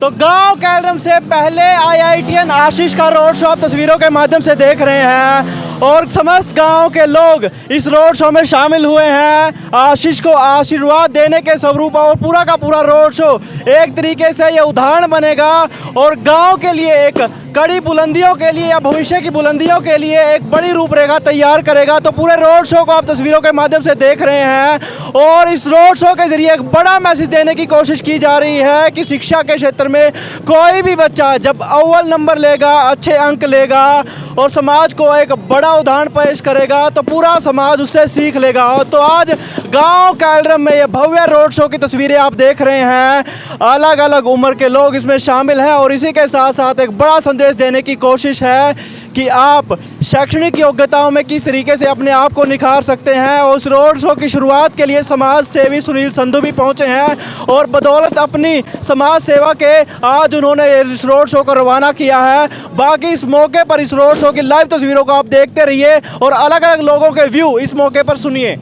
तो गांव कैलरम से पहले आईआईटीएन आशीष का रोड शो आप तस्वीरों के माध्यम से देख रहे हैं और समस्त गांव के लोग इस रोड शो में शामिल हुए हैं आशीष को आशीर्वाद देने के स्वरूप। और पूरा का पूरा रोड शो एक तरीके से ये उदाहरण बनेगा और गांव के लिए एक कड़ी बुलंदियों के लिए या भविष्य की बुलंदियों के लिए एक बड़ी रूपरेखा तैयार करेगा। तो पूरे रोड शो को आप तस्वीरों के माध्यम से देख रहे हैं और इस रोड शो के जरिए एक बड़ा मैसेज देने की कोशिश की जा रही है कि शिक्षा के क्षेत्र में कोई भी बच्चा जब अव्वल नंबर लेगा, अच्छे अंक लेगा और समाज को एक बड़ा उदाहरण पेश करेगा तो पूरा समाज उससे सीख लेगा। तो आज गांव कैलरम में ये भव्य रोड शो की तस्वीरें आप देख रहे हैं। अलग अलग उम्र के लोग इसमें शामिल हैं और इसी के साथ साथ एक बड़ा संदेश देने की कोशिश है कि आप शैक्षणिक योग्यताओं में किस तरीके से अपने आप को निखार सकते हैं। और उस रोड शो की शुरुआत के लिए समाज सेवी सुनील संधू भी पहुंचे हैं और बदौलत अपनी समाज सेवा के आज उन्होंने इस रोड शो को रवाना किया है। बाकी इस मौके पर इस रोड शो की लाइव तस्वीरों को आप देखते रहिए और अलग अलग लोगों के व्यू इस मौके पर सुनिए।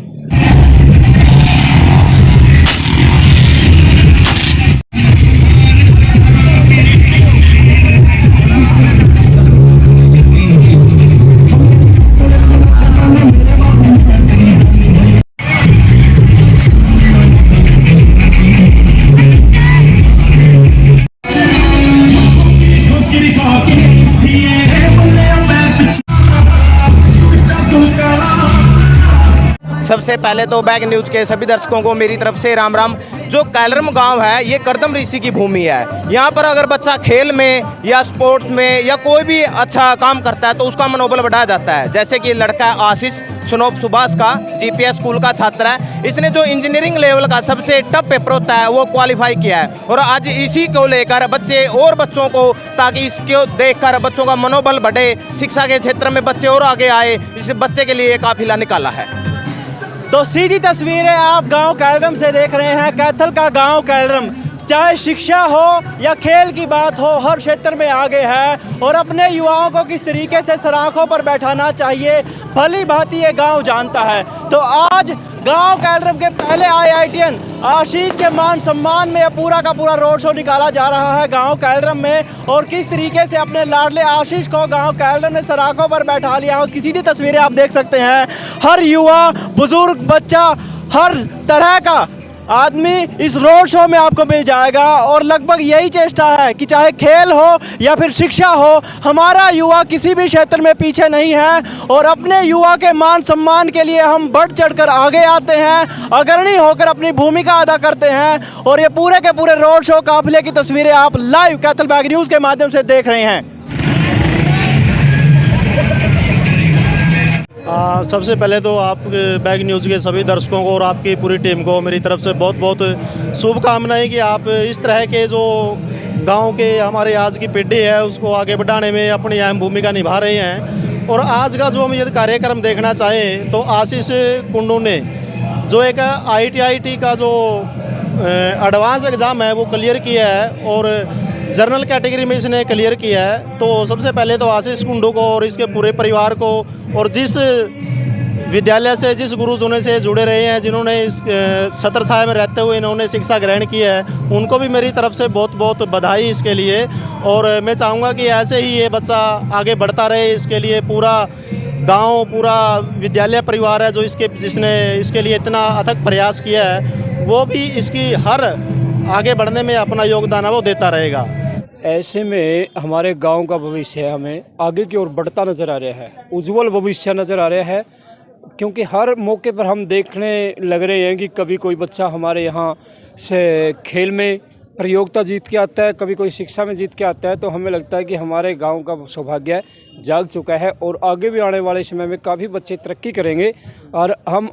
सबसे पहले तो बैग न्यूज़ के सभी दर्शकों को मेरी तरफ से राम राम। जो कैलरम गांव है ये करदम ऋषि की भूमि है। यहाँ पर अगर बच्चा खेल में या स्पोर्ट्स में या कोई भी अच्छा काम करता है तो उसका मनोबल बढ़ाया जाता है। जैसे कि लड़का आशीष सुनोप सुभाष का जीपीएस स्कूल का छात्र है, इसने जो इंजीनियरिंग लेवल का सबसे टफ पेपर होता है वो क्वालिफाई किया है और आज इसी को लेकर बच्चे और बच्चों को, ताकि इसको देखकर बच्चों का मनोबल बढ़े, शिक्षा के क्षेत्र में बच्चे और आगे आए, इस बच्चे के लिए काफिला निकाला है। तो सीधी तस्वीरें आप गांव कैलरम से देख रहे हैं। कैथल का गांव कैलरम चाहे शिक्षा हो या खेल की बात हो हर क्षेत्र में आगे है और अपने युवाओं को किस तरीके से सराखों पर बैठाना चाहिए भली भांति ये गांव जानता है। तो आज गांव कैलरम के पहले आईआईटीएन आशीष के मान सम्मान में पूरा का पूरा रोड शो निकाला जा रहा है गांव कैलरम में और किस तरीके से अपने लाडले आशीष को गांव कैलरम ने सराखों पर बैठा लिया है उसकी सीधी तस्वीरें आप देख सकते हैं। हर युवा, बुजुर्ग, बच्चा, हर तरह का आदमी इस रोड शो में आपको मिल जाएगा और लगभग यही चेष्टा है कि चाहे खेल हो या फिर शिक्षा हो, हमारा युवा किसी भी क्षेत्र में पीछे नहीं है और अपने युवा के मान सम्मान के लिए हम बढ़ चढ़कर आगे आते हैं, अग्रणी होकर अपनी भूमिका अदा करते हैं। और ये पूरे के पूरे रोड शो काफिले की तस्वीरें आप लाइव कैथल बैग न्यूज़ के माध्यम से देख रहे हैं। सबसे पहले तो आप बैग न्यूज़ के सभी दर्शकों को और आपकी पूरी टीम को मेरी तरफ से बहुत बहुत शुभकामनाएं कि आप इस तरह के जो गांव के हमारे आज की पीढ़ी है उसको आगे बढ़ाने में अपनी अहम भूमिका निभा रहे हैं। और आज का जो हम यदि कार्यक्रम देखना चाहें तो आशीष कुंडू ने जो एक IIT का जो एडवांस एग्ज़ाम है वो क्लियर किया है और जनरल कैटेगरी में इसने क्लियर किया है। तो सबसे पहले तो आशीष कुंडू को और इसके पूरे परिवार को और जिस विद्यालय से, जिस गुरुजनों से जुड़े रहे हैं, जिन्होंने इस छत्र छाया में रहते हुए इन्होंने शिक्षा ग्रहण की है, उनको भी मेरी तरफ से बहुत बहुत बधाई इसके लिए। और मैं चाहूँगा कि ऐसे ही ये बच्चा आगे बढ़ता रहे। इसके लिए पूरा गांव, पूरा विद्यालय परिवार है जो जिसने इसके लिए इतना अथक प्रयास किया है, वो भी इसकी हर आगे बढ़ने में अपना योगदान है वो देता रहेगा। ऐसे में हमारे गांव का भविष्य हमें आगे की ओर बढ़ता नज़र आ रहा है, उज्जवल भविष्य नज़र आ रहा है। क्योंकि हर मौके पर हम देखने लग रहे हैं कि कभी कोई बच्चा हमारे यहाँ से खेल में प्रतियोगिता जीत के आता है, कभी कोई शिक्षा में जीत के आता है। तो हमें लगता है कि हमारे गांव का सौभाग्य जाग चुका है और आगे भी आने वाले समय में काफ़ी बच्चे तरक्की करेंगे। और हम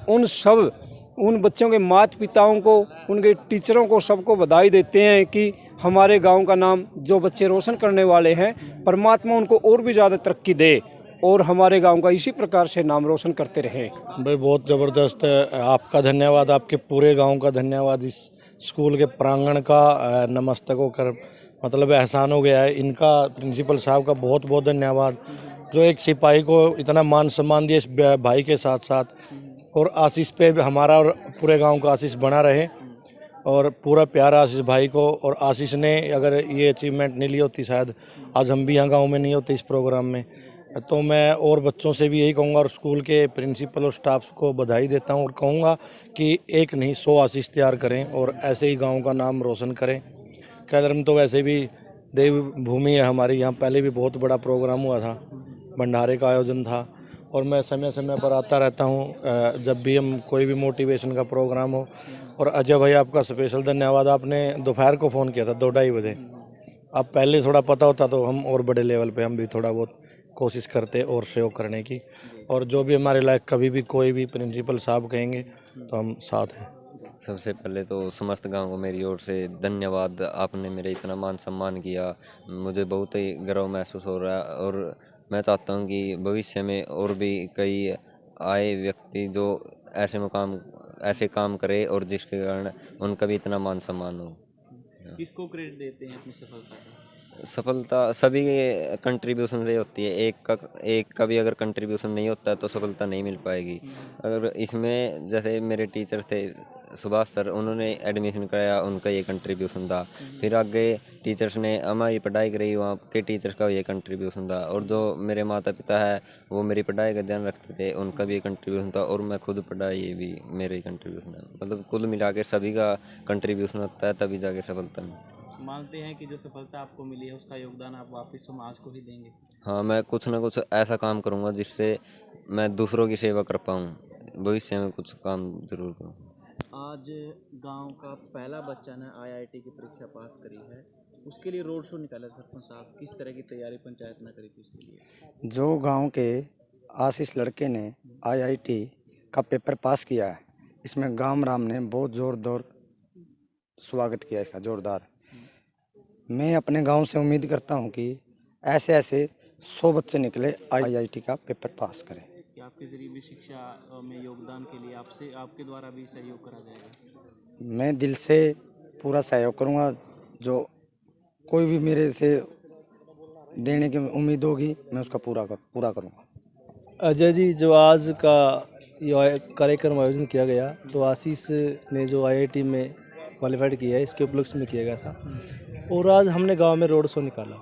उन बच्चों के माता पिताओं को, उनके टीचरों को, सबको बधाई देते हैं कि हमारे गांव का नाम जो बच्चे रोशन करने वाले हैं, परमात्मा उनको और भी ज़्यादा तरक्की दे और हमारे गांव का इसी प्रकार से नाम रोशन करते रहें। भाई बहुत ज़बरदस्त है, आपका धन्यवाद, आपके पूरे गांव का धन्यवाद। इस स्कूल के प्रांगण का नमस्तकों कर मतलब एहसान हो गया है। इनका प्रिंसिपल साहब का बहुत बहुत धन्यवाद जो एक सिपाही को इतना मान सम्मान दिया इस भाई के साथ साथ। और आशीष पे हमारा और पूरे गांव का आशीष बना रहे। और पूरा प्यार आशीष भाई को। और आशीष ने अगर ये अचीवमेंट नहीं ली होती शायद आज हम भी यहाँ गांव में नहीं होते इस प्रोग्राम में। तो मैं और बच्चों से भी यही कहूँगा और स्कूल के प्रिंसिपल और स्टाफ को बधाई देता हूँ और कहूँगा कि एक नहीं 100 आशीष तैयार करें और ऐसे ही गांव का नाम रोशन करें। कैलरम तो वैसे भी देव भूमि है हमारी, यहाँ पहले भी बहुत बड़ा प्रोग्राम हुआ था, भंडारे का आयोजन था और मैं समय समय पर आता रहता हूँ जब भी हम कोई भी मोटिवेशन का प्रोग्राम हो। और अजय भाई आपका स्पेशल धन्यवाद, आपने दोपहर को फ़ोन किया था 2-2:30 बजे। अब पहले थोड़ा पता होता तो हम और बड़े लेवल पे हम भी थोड़ा बहुत कोशिश करते और सहयोग करने की। और जो भी हमारे लायक कभी भी कोई भी प्रिंसिपल साहब कहेंगे तो हम साथ हैं। सबसे पहले तो समस्त गांव को मेरी ओर से धन्यवाद, आपने मेरे इतना मान सम्मान किया, मुझे बहुत ही गर्व महसूस हो रहा है। और मैं चाहता हूं कि भविष्य में और भी कई आए व्यक्ति जो ऐसे काम करे और जिसके कारण उनका भी इतना मान सम्मान हो। किसको क्रेडिट देते हैं अपनी सफलता का? सफलता सभी के कंट्रीब्यूशन से होती है, एक का भी अगर कंट्रीब्यूशन नहीं होता है तो सफलता नहीं मिल पाएगी। अगर इसमें जैसे मेरे टीचर थे सुभाष सर, उन्होंने एडमिशन कराया, उनका ये कंट्रीब्यूशन था। फिर आगे टीचर्स ने हमारी पढ़ाई कराई, वहाँ के टीचर्स का ये कंट्रीब्यूशन था। और जो मेरे माता पिता है वो मेरी पढ़ाई का ध्यान रखते थे, उनका भी कंट्रीब्यूशन था। और मैं खुद पढ़ाई भी मेरे कंट्रीब्यूशन है, मतलब कुल मिला के सभी का कंट्रीब्यूशन होता है तभी जाके सफलता मिलती है। मानते हैं कि जो सफलता आपको मिली है उसका योगदान आप वापस समाज को ही देंगे? हाँ, मैं कुछ ना कुछ ऐसा काम करूँगा जिससे मैं दूसरों की सेवा कर पाऊँ, भविष्य में कुछ काम जरूर करूँ। आज गांव का पहला बच्चा ने आईआईटी की परीक्षा पास करी है, उसके लिए रोड शो निकाला सरपंच साहब, किस तरह की तैयारी पंचायत ने करी थी उसके लिए? जो गांव के आशीष लड़के ने आईआईटी का पेपर पास किया है, इसमें गांव राम ने बहुत जोरदार स्वागत किया इसका, जोरदार। मैं अपने गांव से उम्मीद करता हूं कि ऐसे 100 बच्चे निकले आईआईटी का पेपर पास करें। कि आपके जरिए भी शिक्षा में योगदान के लिए आपके द्वारा भी सहयोग करा जाएगा? मैं दिल से पूरा सहयोग करूंगा, जो कोई भी मेरे से देने की उम्मीद होगी मैं उसका पूरा करूंगा। अजय जी, जो आज का ये कार्यक्रम आयोजन किया गया तो आशीष ने जो आईआईटी में क्वालिफाइड किया है इसके उपलक्ष्य में किया गया था। और आज हमने गांव में रोड शो निकाला।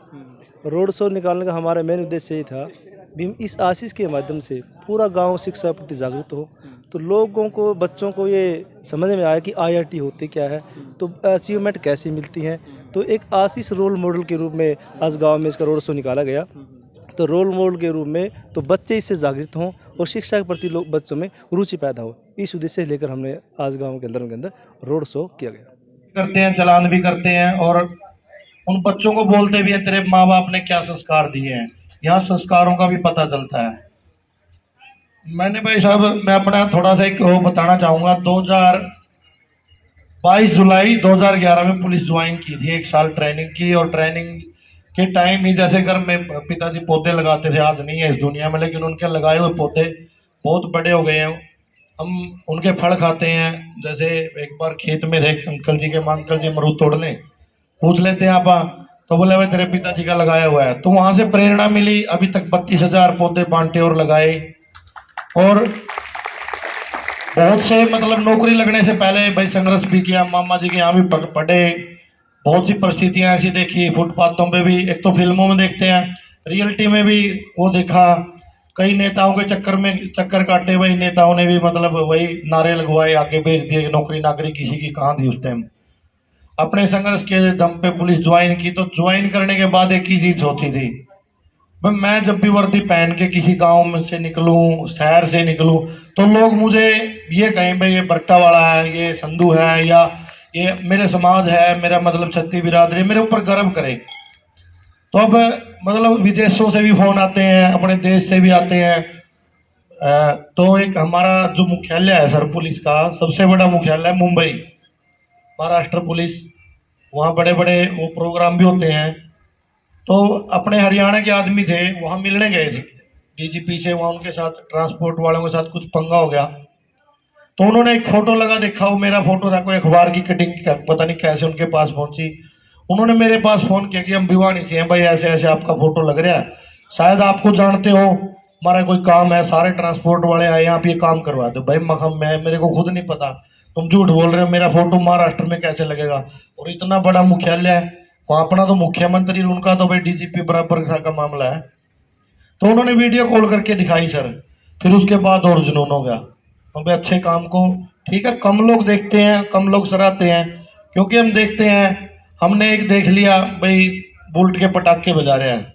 रोड शो निकालने का हमारा मेन उद्देश्य यही था भी हम इस आशीष के माध्यम से पूरा गांव शिक्षा प्रति जागरूक हो, तो लोगों को, बच्चों को ये समझ में आया कि आईआईटी होती क्या है, तो अचीवमेंट कैसे मिलती हैं। तो एक आशीष रोल मॉडल के रूप में आज गांव में इसका रोड शो निकाला गया। तो रोल मॉडल के रूप में तो बच्चे इससे जागृत हों और शिक्षा के प्रति लोग बच्चों में रुचि पैदा हो, इस उद्देश्य से लेकर हमने आज गाँव के अंदर रोड शो किया गया। करते हैं, चलान भी करते हैं और उन बच्चों को बोलते भी हैं तेरे माँ बाप ने क्या संस्कार दिए हैं। यहाँ संस्कारों का भी पता चलता है। मैंने भाई साहब, मैं अपना थोड़ा सा एक वो बताना चाहूँगा। 22 जुलाई 2011 में पुलिस ज्वाइन की थी, 1 साल ट्रेनिंग की। और ट्रेनिंग के टाइम ही जैसे घर में पिताजी पौधे लगाते थे, आज नहीं है इस दुनिया में, लेकिन उनके लगाए हुए पौधे बहुत बड़े हो गए हैं, हम उनके फल खाते हैं। जैसे एक बार खेत में थे अंकल जी के, अंकल जी अमरूद तोड़ लें, पूछ लेते हैं आप, तो बोले भाई तेरे पिताजी का लगाया हुआ है। तो वहां से प्रेरणा मिली, अभी तक 32,000 पौधे बांटे और लगाए। और बहुत से मतलब नौकरी लगने से पहले भाई संघर्ष भी किया, मामा जी के यहाँ भी पढ़े, बहुत सी परिस्थितियां ऐसी देखी, फुटपाथों पे भी, एक तो फिल्मों में देखते हैं, रियलिटी में भी वो देखा। कई नेताओं के चक्कर काटे, वही नेताओं ने भी मतलब वही नारे लगवाए, आगे भेज दिए, नौकरी नाकरी किसी की कहाँ थी उस टाइम। अपने संघर्ष के दम पे पुलिस ज्वाइन की। तो ज्वाइन करने के बाद एक ही चीज होती थी, मैं जब भी वर्दी पहन के किसी गांव में से निकलूं, शहर से निकलूं, तो लोग मुझे ये कहें भाई ये बट्टा वाला है, ये संधू है, या ये मेरे समाज है, मेरा मतलब छत्ती बिरादरी, मेरे ऊपर गर्व करे। तो अब मतलब विदेशों से भी फोन आते हैं, अपने देश से भी आते हैं। तो एक हमारा जो मुख्यालय है सर पुलिस का, सबसे बड़ा मुख्यालय मुंबई, महाराष्ट्र पुलिस, वहाँ बड़े बड़े वो प्रोग्राम भी होते हैं। तो अपने हरियाणा के आदमी थे, वहाँ मिलने गए थे डीजीपी से, वहाँ उनके साथ ट्रांसपोर्ट वालों के साथ कुछ पंगा हो गया। तो उन्होंने एक फोटो लगा, देखा वो मेरा फोटो था, कोई अखबार की कटिंग, पता नहीं कैसे उनके पास पहुंची। उन्होंने मेरे पास फोन किया कि हम भिवानी से हैं भाई, ऐसे ऐसे आपका फोटो लग रहा है, शायद आपको जानते हो, हमारा कोई काम है, सारे ट्रांसपोर्ट वाले आए, आप ये काम करवा दो। भाई मखम, मैं मेरे को खुद नहीं पता। तुम झूठ बोल रहे हो, मेरा फोटो महाराष्ट्र में कैसे लगेगा, और इतना बड़ा मुख्यालय है वहाँ, अपना तो मुख्यमंत्री, उनका तो भाई डीजीपी बराबर का मामला है। तो उन्होंने वीडियो कॉल करके दिखाई सर, फिर उसके बाद और जुनून हो गया। तो भाई अच्छे काम को ठीक है, कम लोग देखते हैं, कम लोग सराहते हैं, क्योंकि हम देखते हैं, हमने एक देख लिया भाई बुलेट के पटाखे बजा रहे हैं,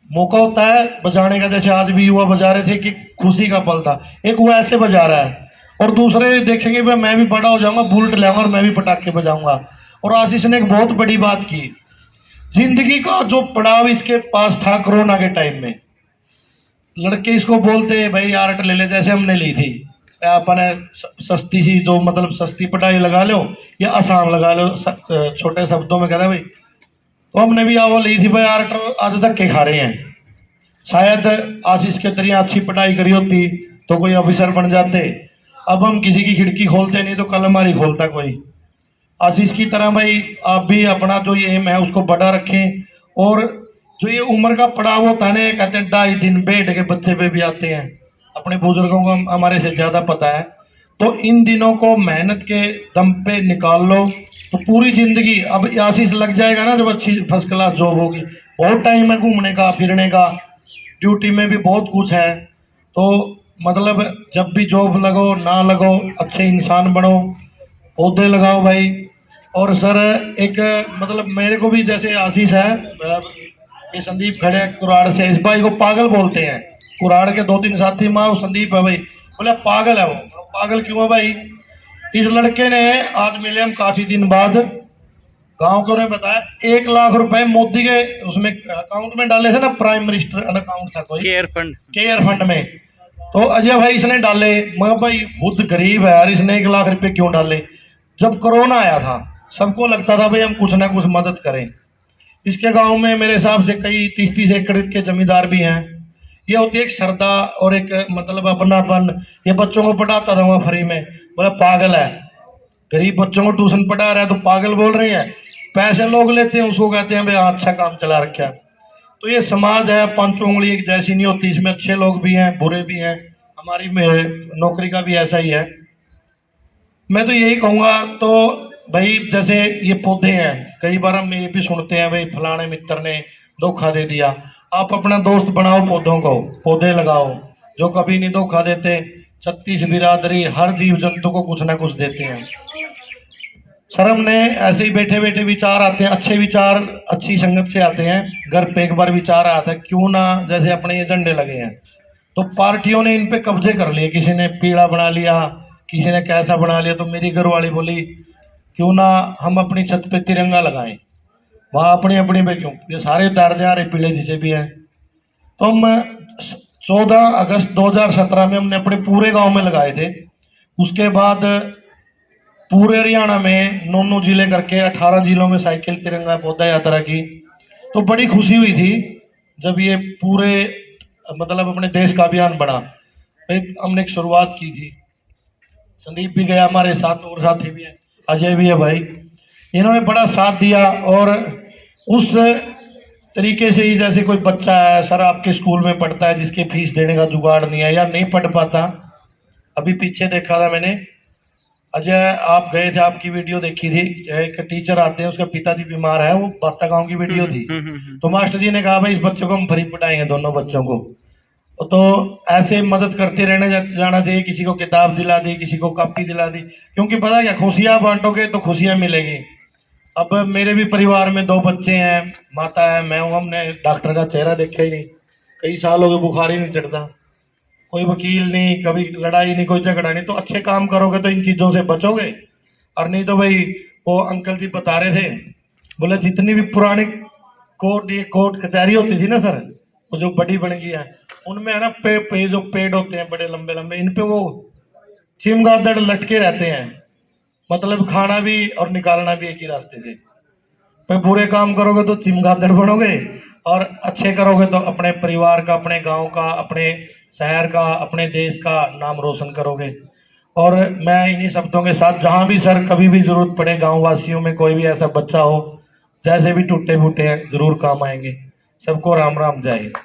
मौका होता है बजाने का, जैसे आज भी युवा बजा रहे थे कि खुशी का पल था, एक वो ऐसे बजा रहा है, और दूसरे देखेंगे भाई मैं भी बड़ा हो जाऊंगा, बुलेट ले आऊंगा और मैं भी पटाखे बजाऊंगा। और आशीष ने एक बहुत बड़ी बात की, जिंदगी का जो पड़ाव इसके पास था कोरोना के टाइम में, लड़के इसको बोलते भाई आर्ट ले ले, जैसे हमने ली थी अपने सस्ती सी, जो मतलब सस्ती पढ़ाई लगा लो या आसान लगा लो, छोटे शब्दों में कहता भाई, तो हमने भी वो ली थी भाई आर्ट, आज धक्के खा रहे हैं। शायद आशीष के तरीके अच्छी पढ़ाई करी होती तो कोई ऑफिसर बन जाते। अब हम किसी की खिड़की खोलते नहीं तो कल हमारी खोलता कोई। आशीष की तरह भाई आप भी अपना जो ये एम है उसको बड़ा रखें, और जो ये उम्र का पड़ाव होता है ना, कहते हैं 2.5 दिन बेड के बच्चे पे भी आते हैं, अपने बुजुर्गों को हमारे से ज्यादा पता है। तो इन दिनों को मेहनत के दम पे निकाल लो तो पूरी जिंदगी, अब आशीष लग जाएगा ना जब अच्छी फर्स्ट क्लास जॉब होगी, बहुत टाइम है घूमने का फिरने का, ड्यूटी में भी बहुत कुछ है। तो मतलब जब भी जॉब लगो ना लगो, अच्छे इंसान बनो, पौधे लगाओ भाई। और सर एक मतलब मेरे को भी जैसे आशीष है, ये संदीप खड़े हैं कुराड़ से, इस भाई को पागल बोलते हैं, कुराड़ के 2-3 साथी माँ, वो संदीप है भाई, बोले पागल है वो। पागल क्यों है भाई? इस लड़के ने आज मिले हम काफी दिन बाद, गांव को ने बताया 1 लाख रुपए मोदी के उसमें अकाउंट में डाले थे ना, प्राइम मिनिस्टर अकाउंट था कोई, केयर फंड में। तो अजय भाई इसने डाले, मैं भाई खुद गरीब है यार, इसने 1 लाख रुपए क्यों डाले? जब कोरोना आया था सबको लगता था भाई हम कुछ ना कुछ मदद करें। इसके गांव में मेरे हिसाब से कई 30-30 एकड़ के जमींदार भी हैं। ये होती है एक श्रद्धा और एक मतलब अपनापन। ये बच्चों को पढ़ाता था वहाँ फ्री में, बोला पागल है, गरीब बच्चों को ट्यूशन पढ़ा रहा है तो पागल बोल रहे हैं। पैसे लोग लेते हैं उसको कहते हैं भाई अच्छा काम चला रखा। तो ये समाज है, 5 उंगली एक जैसी नहीं होती, इसमें अच्छे लोग भी हैं बुरे भी हैं। हमारी नौकरी का भी ऐसा ही है। मैं तो यही कहूँगा, तो भाई जैसे ये पौधे हैं, कई बार हम ये भी सुनते हैं भाई फलाने मित्र ने धोखा दे दिया। आप अपना दोस्त बनाओ पौधों को, पौधे लगाओ जो कभी नहीं धोखा देते। 36 बिरादरी हर जीव जंतु को कुछ ना कुछ देते हैं। सर हमने ऐसे ही बैठे बैठे विचार आते हैं, अच्छे विचार अच्छी संगत से आते हैं। घर पे एक बार विचार आता है क्यों ना, जैसे अपने ये झंडे लगे हैं तो पार्टियों ने इन पे कब्जे कर लिए, किसी ने पीला बना लिया, किसी ने कैसा बना लिया। तो मेरी घरवाली बोली क्यों ना हम अपनी छत पे तिरंगा लगाएं, वहाँ अपनी अपनी पे क्यों, ये सारे उतार जा रहे पीले जिसे भी हैं। तो हम 14 अगस्त 2017 में हमने अपने पूरे गांव में लगाए थे। उसके बाद पूरे हरियाणा में 9 जिले करके 18 जिलों में साइकिल तिरंगा पौधा यात्रा की। तो बड़ी खुशी हुई थी जब ये पूरे मतलब अपने देश का अभियान बना। हमने एक शुरुआत की थी, संदीप भी गया हमारे साथ, और साथी भी है, अजय भी है भाई, इन्होंने बड़ा साथ दिया। और उस तरीके से ही जैसे कोई बच्चा है सर आपके स्कूल में पढ़ता है जिसके फीस देने का जुगाड़ नहीं है या नहीं पढ़ पाता, अभी पीछे देखा था मैंने, अजय आप गए थे, आपकी वीडियो देखी थी, एक टीचर आते हैं उसका पिताजी बीमार है, वो बाता गांव की वीडियो थी। तो मास्टर जी ने कहा भाई इस बच्चों को हम फ्री पढ़ाएंगे, दोनों बच्चों को। तो ऐसे मदद करते रहने जाना चाहिए। किसी को किताब दिला दी, किसी को कॉपी दिला दी, क्योंकि पता क्या खुशियां बांटोगे तो खुशियां मिलेगी। अब मेरे भी परिवार में 2 बच्चे हैं, माता है, मैं हूँ। हमने डॉक्टर का चेहरा देखा ही नहीं, कई साल हो गए, बुखार ही नहीं चढ़ता, कोई वकील नहीं, कभी लड़ाई नहीं, कोई झगड़ा नहीं। तो अच्छे काम करोगे तो इन चीज़ों से बचोगे। और नहीं तो भाई वो अंकल जी बता रहे थे, बोले जितनी भी पुरानी कोर्ट कचहरी होती थी ना सर, वो जो बड़ी बन गई है, उनमें है ना पे जो पेड़ होते हैं बड़े लंबे लंबे, इन पे वो चिमगादड़ लटके रहते हैं, मतलब खाना भी और निकालना भी एक ही रास्ते से। भाई बुरे काम करोगे तो चिमगादड़ बनोगे, और अच्छे करोगे तो अपने परिवार का, अपने गांव का, अपने शहर का, अपने देश का नाम रोशन करोगे। और मैं इन्हीं शब्दों के साथ, जहां भी सर कभी भी जरूरत पड़े, गांव वासियों में कोई भी ऐसा बच्चा हो जैसे भी टूटे फूटे हैं, जरूर काम आएंगे। सबको राम राम, जय हिंद।